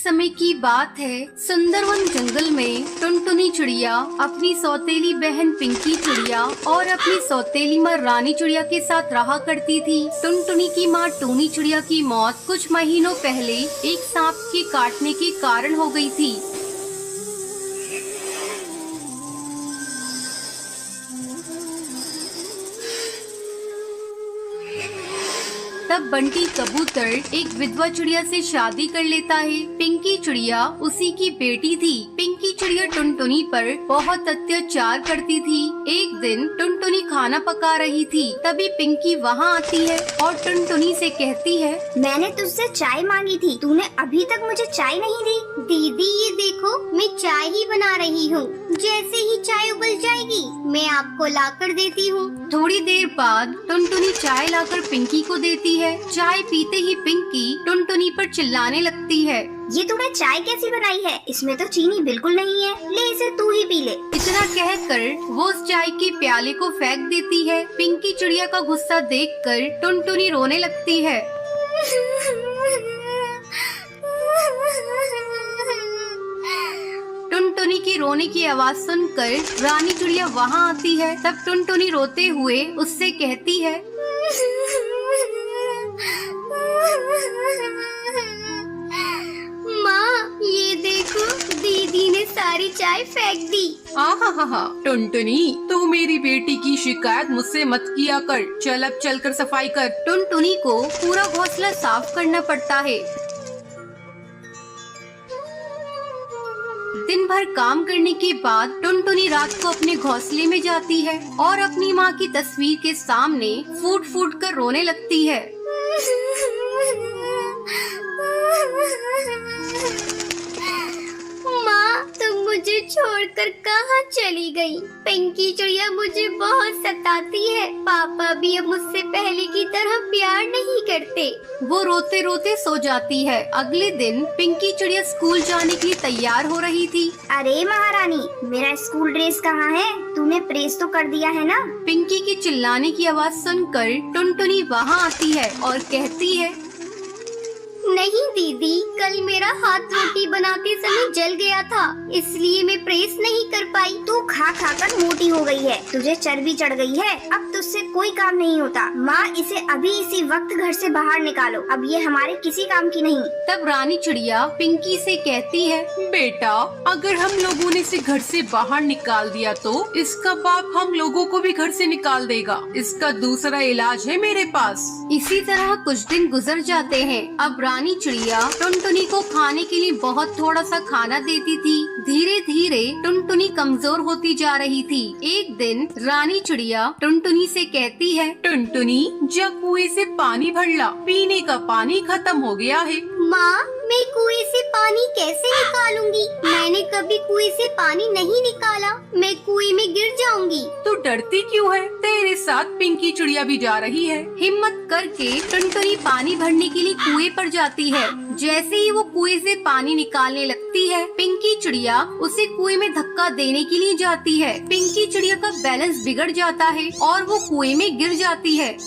समय की बात है, सुंदरवन जंगल में टुनटुनी चिड़िया अपनी सौतेली बहन पिंकी चिड़िया और अपनी सौतेली माँ रानी चिड़िया के साथ रहा करती थी। टुनटुनी की माँ टूनी चिड़िया की मौत कुछ महीनों पहले एक सांप के काटने के कारण हो गई थी। तब बंटी कबूतर एक विधवा चिड़िया से शादी कर लेता है। पिंकी चिड़िया उसी की बेटी थी। पिंकी चिड़िया टुनटुनी पर बहुत अत्याचार करती थी। एक दिन टुनटुनी खाना पका रही थी, तभी पिंकी वहाँ आती है और टुनटुनी से कहती है, मैंने तुझसे चाय मांगी थी, तूने अभी तक मुझे चाय नहीं दी। दीदी ये देखो, मैं चाय ही बना रही हूँ, जैसे ही चाय उबल जाएगी मैं आपको लाकर देती हूँ। थोड़ी देर बाद टुनटुनी चाय लाकर पिंकी को देती है। चाय पीते ही पिंकी टुनटुनी पर चिल्लाने लगती है, ये तूने चाय कैसी बनाई है? इसमें तो चीनी बिल्कुल नहीं है, ले इसे तू ही पी ले। इतना कहकर वो उस चाय के प्याले को फेंक देती है। पिंकी चिड़िया का गुस्सा देखकर टुनटुनी रोने लगती है। टुनटुनी की रोने की आवाज सुनकर रानी चिड़िया वहाँ आती है। तब टुनटुनी रोते हुए उससे कहती है, माँ ये देखो, दीदी ने सारी चाय फेंक दी। आहा, टुनटुनी तू मेरी बेटी की शिकायत मुझसे मत किया कर। चल अब चलकर सफाई कर। टुनटुनी को पूरा घोंसला साफ करना पड़ता है। दिन भर काम करने के बाद टुनटुनी रात को अपने घोंसले में जाती है और अपनी माँ की तस्वीर के सामने फूट फूट कर रोने लगती है। माँ तुम मुझे छोड़कर कहाँ चली गई? पिंकी चिड़िया मुझे बहुत सताती है। पापा भी अब मुझसे पहले की तरह प्यार नहीं करते। वो रोते रोते सो जाती है। अगले दिन पिंकी चिड़िया स्कूल जाने के लिए तैयार हो रही थी। अरे महारानी, मेरा स्कूल ड्रेस कहाँ है? तूने प्रेस तो कर दिया है ना? पिंकी की चिल्लाने की आवाज सुनकर टुनटुनी वहाँ आती है और कहती है, नहीं दीदी, कल मेरा हाथ रोटी बनाते समय जल गया था, इसलिए मैं प्रेस नहीं कर पाई। तू खा खा कर मोटी हो गई है, तुझे चर्बी चढ़ गई है, अब तुझसे कोई काम नहीं होता। माँ इसे अभी इसी वक्त घर से बाहर निकालो, अब ये हमारे किसी काम की नहीं। तब रानी चिड़िया पिंकी से कहती है, बेटा अगर हम लोगों ने इसे घर से बाहर निकाल दिया तो इसका बाप हम लोगों को भी घर से निकाल देगा। इसका दूसरा इलाज है मेरे पास। इसी तरह कुछ दिन गुजर जाते हैं। अब रानी चिड़िया टुनटुनी को खाने के लिए बहुत थोड़ा सा खाना देती थी। धीरे धीरे टुनटुनी कमजोर होती जा रही थी। एक दिन रानी चिड़िया टुनटुनी से कहती है, टुनटुनी जा कुएं से पानी भर ला, पीने का पानी खत्म हो गया है। माँ मैं कुएं से पानी कैसे निकालूंगी? मैंने कभी कुएं से पानी नहीं निकाला, मैं कुएं में गिर जाऊंगी। तू डरती क्यों है? तेरे साथ पिंकी चिड़िया भी जा रही है। हिम्मत करके टुनटुनी पानी भरने के लिए कुएं पर जाती है। जैसे ही वो कुएं से पानी निकालने लगती है, पिंकी चिड़िया उसे कुएं में धक्का देने के लिए जाती है। पिंकी चिड़िया का बैलेंस बिगड़ जाता है और वो कुएं में गिर जाती है।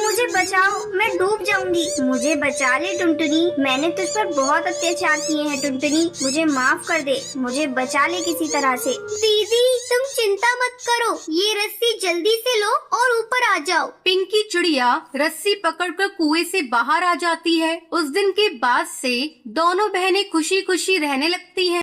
मुझे बचाओ, मैं डूब जाऊंगी। मुझे बचा ले टुनटुनी, मैंने तुझ पर बहुत अत्याचार किए हैं टुनटुनी, मुझे माफ कर दे, मुझे बचा ले किसी तरह से। दीदी तुम चिंता मत करो, ये रस्सी जल्दी से लो और ऊपर आ जाओ। पिंकी चिड़िया रस्सी पकड़कर कुएं से बाहर आ जाती है। उस दिन के बाद से दोनों बहनें खुशी खुशी रहने लगती हैं।